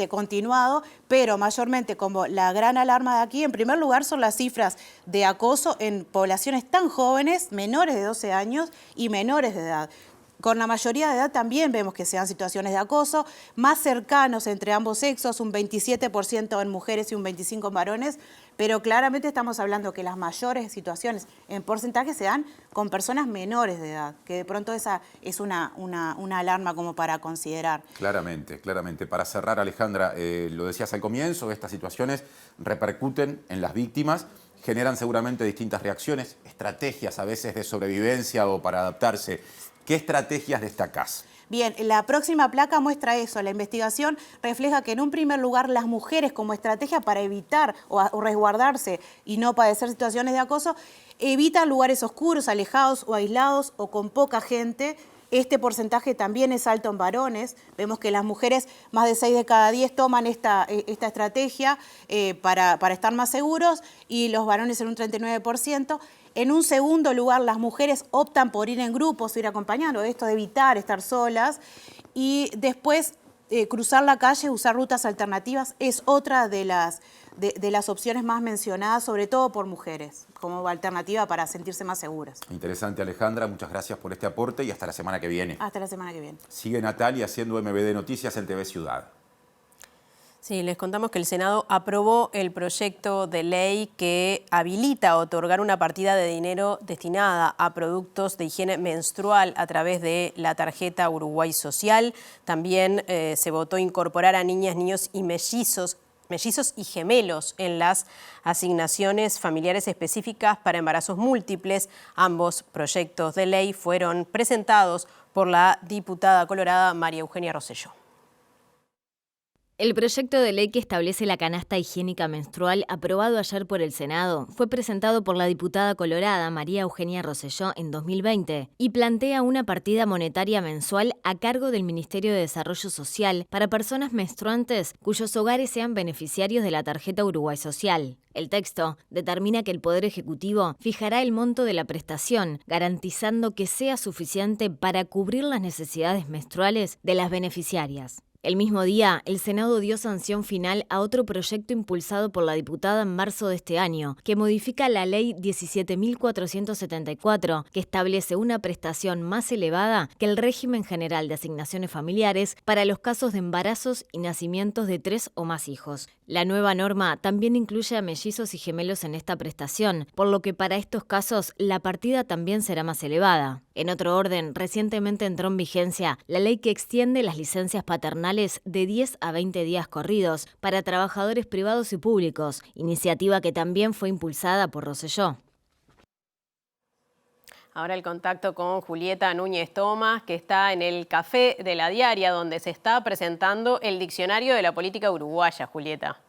continuado, pero mayormente como la gran alarma de aquí, en primer lugar son las cifras de acoso en poblaciones tan jóvenes, menores de 12 años y menores de edad. Con la mayoría de edad también vemos que se dan situaciones de acoso, más cercanos entre ambos sexos, un 27% en mujeres y un 25% en varones, pero claramente estamos hablando que las mayores situaciones en porcentaje se dan con personas menores de edad, que de pronto esa es una alarma como para considerar. Claramente, claramente. Para cerrar, Alejandra, lo decías al comienzo, estas situaciones repercuten en las víctimas, generan seguramente distintas reacciones, estrategias a veces de sobrevivencia o para adaptarse. ¿Qué estrategias destacás? Bien, la próxima placa muestra eso. La investigación refleja que en un primer lugar las mujeres como estrategia para evitar o resguardarse y no padecer situaciones de acoso, evitan lugares oscuros, alejados o aislados o con poca gente. Este porcentaje también es alto en varones. Vemos que las mujeres, más de 6 de cada 10, toman esta estrategia para estar más seguros y los varones en un 39%. En un segundo lugar, las mujeres optan por ir en grupos, ir acompañando, esto de evitar estar solas. Y después, cruzar la calle, usar rutas alternativas, es otra de las opciones más mencionadas, sobre todo por mujeres, como alternativa para sentirse más seguras. Interesante, Alejandra. Muchas gracias por este aporte y hasta la semana que viene. Hasta la semana que viene. Sigue Natalia haciendo MBD Noticias en TV Ciudad. Sí, les contamos que el Senado aprobó el proyecto de ley que habilita a otorgar una partida de dinero destinada a productos de higiene menstrual a través de la tarjeta Uruguay Social. También se votó incorporar a niñas, niños y mellizos y gemelos en las asignaciones familiares específicas para embarazos múltiples. Ambos proyectos de ley fueron presentados por la diputada colorada María Eugenia Rosselló. El proyecto de ley que establece la canasta higiénica menstrual, aprobado ayer por el Senado, fue presentado por la diputada colorada María Eugenia Rosselló en 2020 y plantea una partida monetaria mensual a cargo del Ministerio de Desarrollo Social para personas menstruantes cuyos hogares sean beneficiarios de la tarjeta Uruguay Social. El texto determina que el Poder Ejecutivo fijará el monto de la prestación, garantizando que sea suficiente para cubrir las necesidades menstruales de las beneficiarias. El mismo día, el Senado dio sanción final a otro proyecto impulsado por la diputada en marzo de este año, que modifica la Ley 17.474, que establece una prestación más elevada que el régimen general de asignaciones familiares para los casos de embarazos y nacimientos de 3 o más hijos. La nueva norma también incluye a mellizos y gemelos en esta prestación, por lo que para estos casos la partida también será más elevada. En otro orden, recientemente entró en vigencia la ley que extiende las licencias paternales de 10 a 20 días corridos para trabajadores privados y públicos, iniciativa que también fue impulsada por Rosselló. Ahora el contacto con Julieta Núñez Tomás, que está en el Café de la Diaria, donde se está presentando el Diccionario de la Política Uruguaya. Julieta.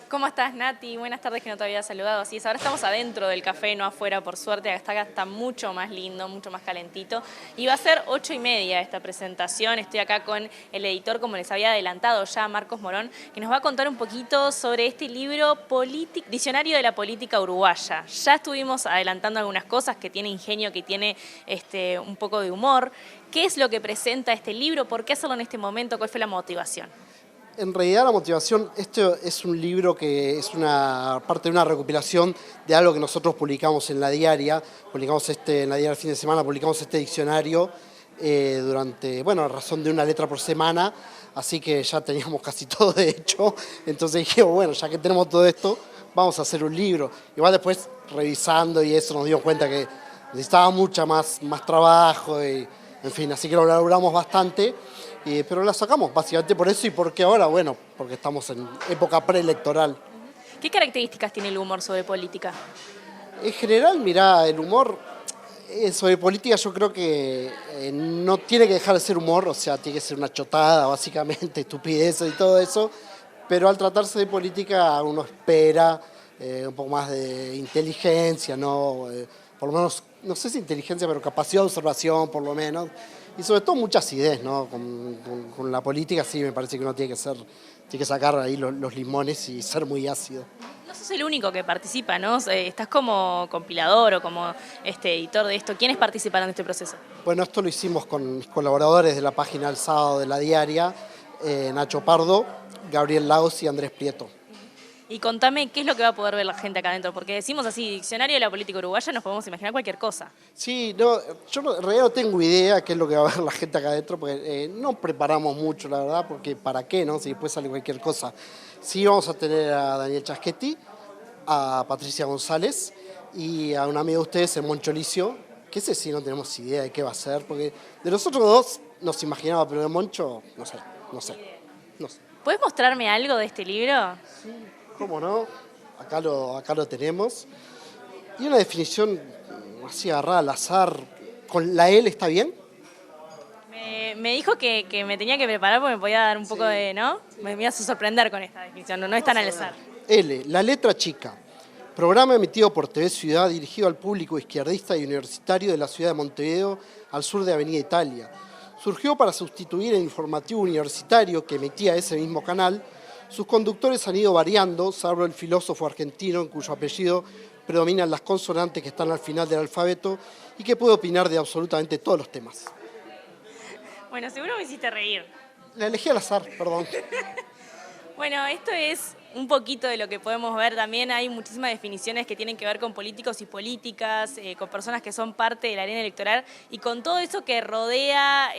¿Cómo estás, Nati? Buenas tardes, que no te había saludado. Así es, ahora estamos adentro del café, no afuera, por suerte. Acá está mucho más lindo, mucho más calentito. Y va a ser 8:30 esta presentación. Estoy acá con el editor, como les había adelantado ya, Marcos Morón, que nos va a contar un poquito sobre este libro, Diccionario de la Política Uruguaya. Ya estuvimos adelantando algunas cosas, que tiene ingenio, que tiene un poco de humor. ¿Qué es lo que presenta este libro? ¿Por qué hacerlo en este momento? ¿Cuál fue la motivación? En realidad la motivación, este es un libro que es una parte de una recopilación de algo que nosotros publicamos en la diaria, en la diaria el fin de semana, publicamos este diccionario durante, a razón de una letra por semana, así que ya teníamos casi todo de hecho, entonces dije, ya que tenemos todo esto, vamos a hacer un libro. Igual después, revisando y eso, nos dimos cuenta que necesitaba mucha más trabajo, y, en fin, así que lo elaboramos bastante. Pero la sacamos básicamente por eso y porque ahora, porque estamos en época preelectoral. ¿Qué características tiene el humor sobre política? En general, mirá, el humor sobre política yo creo que no tiene que dejar de ser humor, o sea, tiene que ser una chotada, básicamente, estupidez y todo eso, pero al tratarse de política uno espera un poco más de inteligencia, ¿no? Por lo menos, no sé si inteligencia, pero capacidad de observación, por lo menos. Y sobre todo mucha acidez, ¿no? Con la política sí me parece que uno tiene que sacar ahí los limones y ser muy ácido. No sos el único que participa, ¿no? Estás como compilador o como editor de esto. ¿Quiénes participaron en este proceso? Bueno, esto lo hicimos con mis colaboradores de la página El Sábado de la Diaria, Nacho Pardo, Gabriel Lagos y Andrés Prieto. Y contame qué es lo que va a poder ver la gente acá adentro, porque decimos así, diccionario de la política uruguaya, nos podemos imaginar cualquier cosa. Sí, no, yo en realidad no tengo idea qué es lo que va a ver la gente acá adentro, porque no preparamos mucho, la verdad, porque ¿para qué, no? Si después sale cualquier cosa. Sí vamos a tener a Daniel Chaschetti, a Patricia González y a un amigo de ustedes, el Moncho Licio, que ese sí no tenemos idea de qué va a ser, porque de los otros dos nos imaginaba, pero de Moncho, no sé. ¿Puedes mostrarme algo de este libro? Sí, cómo no, acá lo tenemos. Y una definición así agarrada al azar, con la L, ¿está bien? Me dijo que me tenía que preparar porque me podía dar un poco de, ¿no? Me ibas a sorprender con esta definición, no es tan al azar. L, la letra chica. Programa emitido por TV Ciudad dirigido al público izquierdista y universitario de la ciudad de Montevideo, al sur de Avenida Italia. Surgió para sustituir el informativo universitario que emitía ese mismo canal. Sus conductores han ido variando, salvo el filósofo argentino en cuyo apellido predominan las consonantes que están al final del alfabeto y que puede opinar de absolutamente todos los temas. Bueno, seguro me hiciste reír. La elegí al azar, perdón. Bueno, esto es un poquito de lo que podemos ver. También hay muchísimas definiciones que tienen que ver con políticos y políticas, con personas que son parte de la arena electoral y con todo eso que rodea,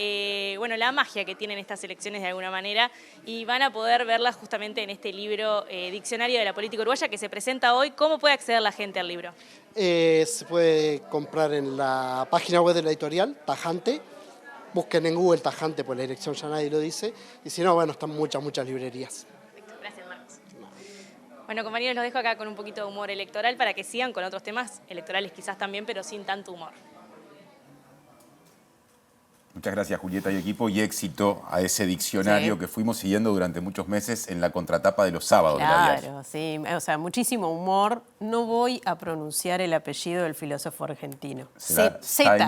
bueno, la magia que tienen estas elecciones de alguna manera, y van a poder verlas justamente en este libro, Diccionario de la Política Uruguaya, que se presenta hoy. ¿Cómo puede acceder la gente al libro? Se puede comprar en la página web de la editorial, Tajante. Busquen en Google Tajante, por la dirección ya nadie lo dice, y si no, bueno, están muchas librerías. Gracias, Marcos. Bueno, compañeros, los dejo acá con un poquito de humor electoral para que sigan con otros temas electorales quizás también, pero sin tanto humor. Muchas gracias, Julieta y equipo, y éxito a ese diccionario que fuimos siguiendo durante muchos meses en la contratapa de los sábados de la diaria. Claro, sí, o sea, muchísimo humor. No voy a pronunciar el apellido del filósofo argentino. Z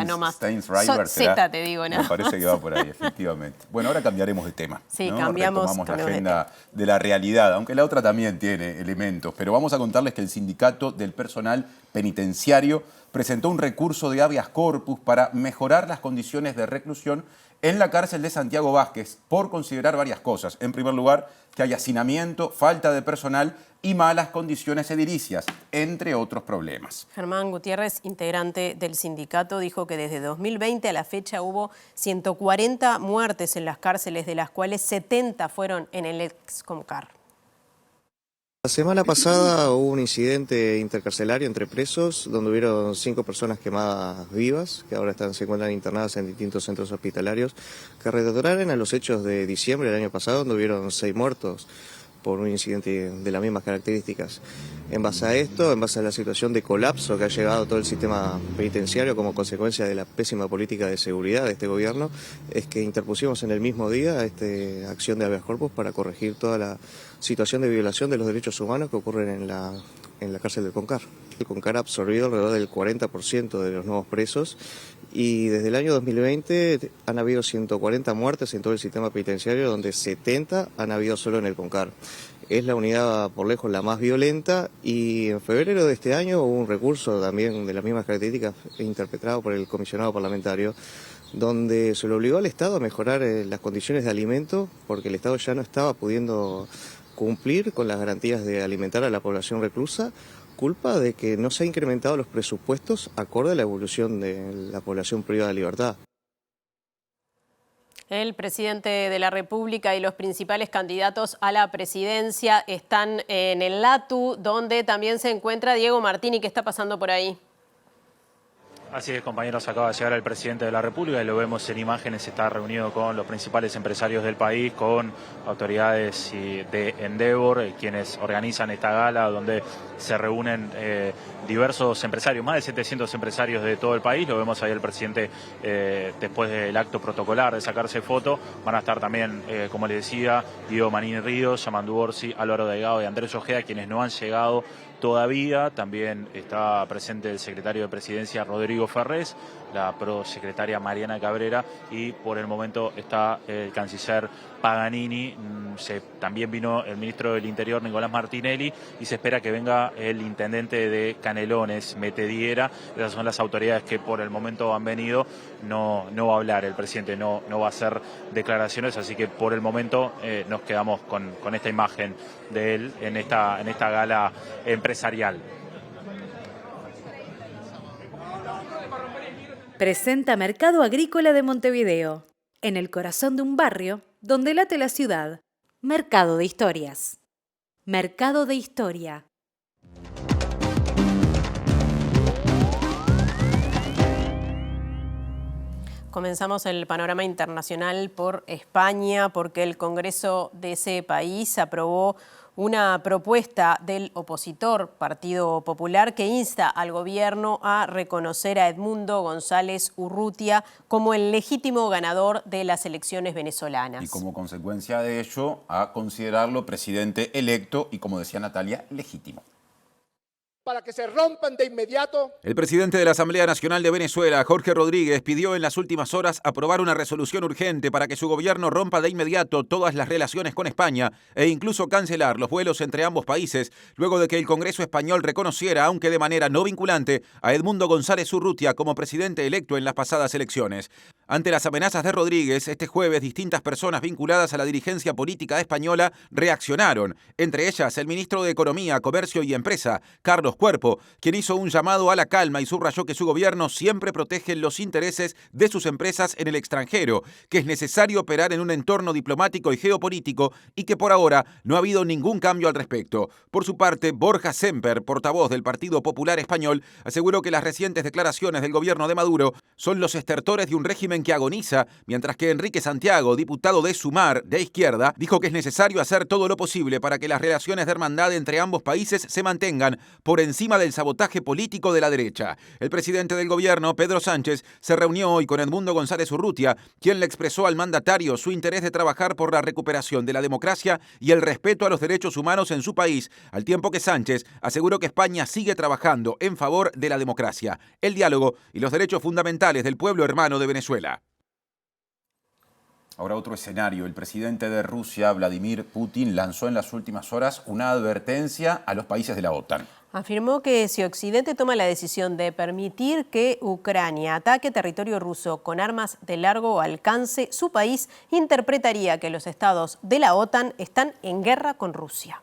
nomás. Z te digo, ¿no? Me parece que va por ahí, efectivamente. Bueno, ahora cambiaremos de tema. Sí, ¿no? cambiamos la agenda de la realidad, aunque la otra también tiene elementos. Pero vamos a contarles que el Sindicato del Personal Penitenciario presentó un recurso de habeas corpus para mejorar las condiciones de reclusión en la cárcel de Santiago Vázquez por considerar varias cosas. En primer lugar, que hay hacinamiento, falta de personal y malas condiciones edilicias, entre otros problemas. Germán Gutiérrez, integrante del sindicato, dijo que desde 2020 a la fecha hubo 140 muertes en las cárceles, de las cuales 70 fueron en el ex-Comcar. La semana pasada hubo un incidente intercarcelario entre presos donde hubieron 5 personas quemadas vivas, que ahora se encuentran internadas en distintos centros hospitalarios, que retornaron a los hechos de diciembre del año pasado, donde hubieron 6 muertos por un incidente de las mismas características. En base a esto, en base a la situación de colapso que ha llegado todo el sistema penitenciario como consecuencia de la pésima política de seguridad de este gobierno, es que interpusimos en el mismo día esta acción de habeas corpus para corregir toda la situación de violación de los derechos humanos que ocurren en la cárcel del Concar. El Concar ha absorbido alrededor del 40% de los nuevos presos y desde el año 2020 han habido 140 muertes en todo el sistema penitenciario, donde 70 han habido solo en el Concar. Es la unidad por lejos la más violenta y en febrero de este año hubo un recurso también de las mismas características interpretado por el comisionado parlamentario, donde se le obligó al Estado a mejorar las condiciones de alimento porque el Estado ya no estaba pudiendo cumplir con las garantías de alimentar a la población reclusa, culpa de que no se han incrementado los presupuestos acorde a la evolución de la población privada de libertad. El presidente de la República y los principales candidatos a la presidencia están en el LATU, donde también se encuentra Diego Martini. ¿Qué está pasando por ahí? Así es, compañeros, acaba de llegar el presidente de la República y lo vemos en imágenes, está reunido con los principales empresarios del país, con autoridades de Endeavor, quienes organizan esta gala donde se reúnen diversos empresarios, más de 700 empresarios de todo el país. Lo vemos ahí el presidente después del acto protocolar de sacarse foto. Van a estar también, como les decía, Diego Manini Ríos, Yamandu Orsi, Álvaro Delgado y Andrés Ojeda, quienes no han llegado todavía. También está presente el secretario de Presidencia Rodrigo Ferrés, la prosecretaria Mariana Cabrera y por el momento está el canciller Paganini. También vino el ministro del Interior Nicolás Martinelli y se espera que venga el intendente de Canelones, Metediera. Esas son las autoridades que por el momento han venido. No va a hablar el presidente, no va a hacer declaraciones, así que por el momento nos quedamos con esta imagen de él en esta gala empresarial. Presenta Mercado Agrícola de Montevideo, en el corazón de un barrio donde late la ciudad. Mercado de Historias. Mercado de Historia. Comenzamos el panorama internacional por España, porque el Congreso de ese país aprobó una propuesta del opositor Partido Popular que insta al gobierno a reconocer a Edmundo González Urrutia como el legítimo ganador de las elecciones venezolanas. Y como consecuencia de ello, a considerarlo presidente electo y, como decía Natalia, legítimo. Para que se rompan de inmediato. El presidente de la Asamblea Nacional de Venezuela, Jorge Rodríguez, pidió en las últimas horas aprobar una resolución urgente para que su gobierno rompa de inmediato todas las relaciones con España e incluso cancelar los vuelos entre ambos países, luego de que el Congreso español reconociera, aunque de manera no vinculante, a Edmundo González Urrutia como presidente electo en las pasadas elecciones. Ante las amenazas de Rodríguez, este jueves distintas personas vinculadas a la dirigencia política española reaccionaron, entre ellas el ministro de Economía, Comercio y Empresa, Carlos Cuerpo, quien hizo un llamado a la calma y subrayó que su gobierno siempre protege los intereses de sus empresas en el extranjero, que es necesario operar en un entorno diplomático y geopolítico y que por ahora no ha habido ningún cambio al respecto. Por su parte, Borja Semper, portavoz del Partido Popular Español, aseguró que las recientes declaraciones del gobierno de Maduro son los estertores de un régimen que agoniza, mientras que Enrique Santiago, diputado de Sumar, de izquierda, dijo que es necesario hacer todo lo posible para que las relaciones de hermandad entre ambos países se mantengan por encima del sabotaje político de la derecha. El presidente del gobierno, Pedro Sánchez, se reunió hoy con Edmundo González Urrutia, quien le expresó al mandatario su interés de trabajar por la recuperación de la democracia y el respeto a los derechos humanos en su país, al tiempo que Sánchez aseguró que España sigue trabajando en favor de la democracia, el diálogo y los derechos fundamentales del pueblo hermano de Venezuela. Ahora otro escenario. El presidente de Rusia, Vladimir Putin, lanzó en las últimas horas una advertencia a los países de la OTAN. Afirmó que si Occidente toma la decisión de permitir que Ucrania ataque territorio ruso con armas de largo alcance, su país interpretaría que los estados de la OTAN están en guerra con Rusia.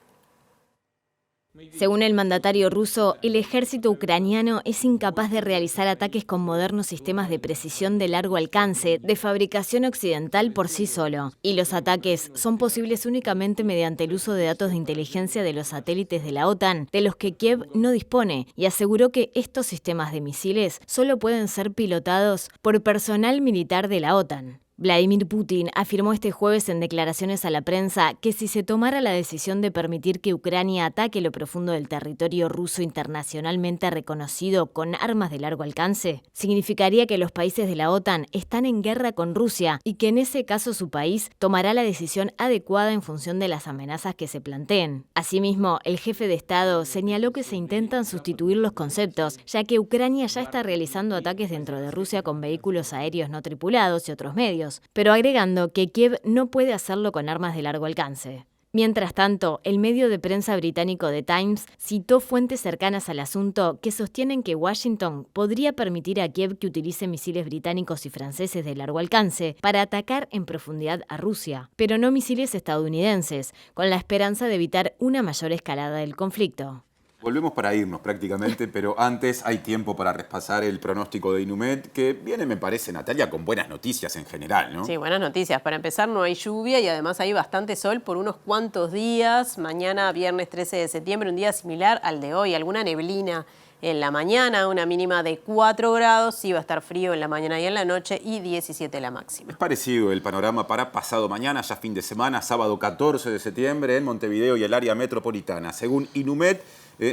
Según el mandatario ruso, el ejército ucraniano es incapaz de realizar ataques con modernos sistemas de precisión de largo alcance de fabricación occidental por sí solo. Y los ataques son posibles únicamente mediante el uso de datos de inteligencia de los satélites de la OTAN, de los que Kiev no dispone, y aseguró que estos sistemas de misiles solo pueden ser pilotados por personal militar de la OTAN. Vladimir Putin afirmó este jueves en declaraciones a la prensa que si se tomara la decisión de permitir que Ucrania ataque lo profundo del territorio ruso internacionalmente reconocido con armas de largo alcance, significaría que los países de la OTAN están en guerra con Rusia y que en ese caso su país tomará la decisión adecuada en función de las amenazas que se planteen. Asimismo, el jefe de Estado señaló que se intentan sustituir los conceptos, ya que Ucrania ya está realizando ataques dentro de Rusia con vehículos aéreos no tripulados y otros medios, pero agregando que Kiev no puede hacerlo con armas de largo alcance. Mientras tanto, el medio de prensa británico The Times citó fuentes cercanas al asunto que sostienen que Washington podría permitir a Kiev que utilice misiles británicos y franceses de largo alcance para atacar en profundidad a Rusia, pero no misiles estadounidenses, con la esperanza de evitar una mayor escalada del conflicto. Volvemos para irnos prácticamente, pero antes hay tiempo para repasar el pronóstico de Inumet, que viene, me parece, Natalia, con buenas noticias en general, ¿no? Sí, buenas noticias. Para empezar, no hay lluvia y además hay bastante sol por unos cuantos días. Mañana, viernes 13 de septiembre, un día similar al de hoy. Alguna neblina en la mañana, una mínima de 4 grados. Sí va a estar frío en la mañana y en la noche y 17 la máxima. Es parecido el panorama para pasado mañana, ya fin de semana, sábado 14 de septiembre, en Montevideo y el área metropolitana. Según Inumet,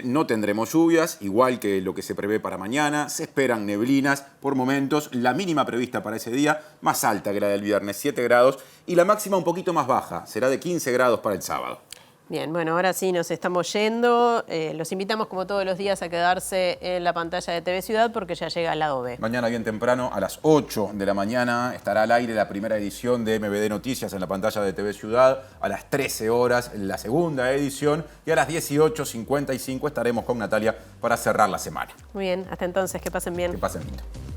no tendremos lluvias, igual que lo que se prevé para mañana. Se esperan neblinas por momentos. La mínima prevista para ese día, más alta que la del viernes, 7 grados. Y la máxima un poquito más baja, será de 15 grados para el sábado. Bien, bueno, ahora sí nos estamos yendo. Los invitamos como todos los días a quedarse en la pantalla de TV Ciudad porque ya llega el lado B. Mañana bien temprano, a las 8 de la mañana, estará al aire la primera edición de MBD Noticias en la pantalla de TV Ciudad. A las 13 horas la segunda edición y a las 18:55 estaremos con Natalia para cerrar la semana. Muy bien, hasta entonces, que pasen bien. Que pasen bien.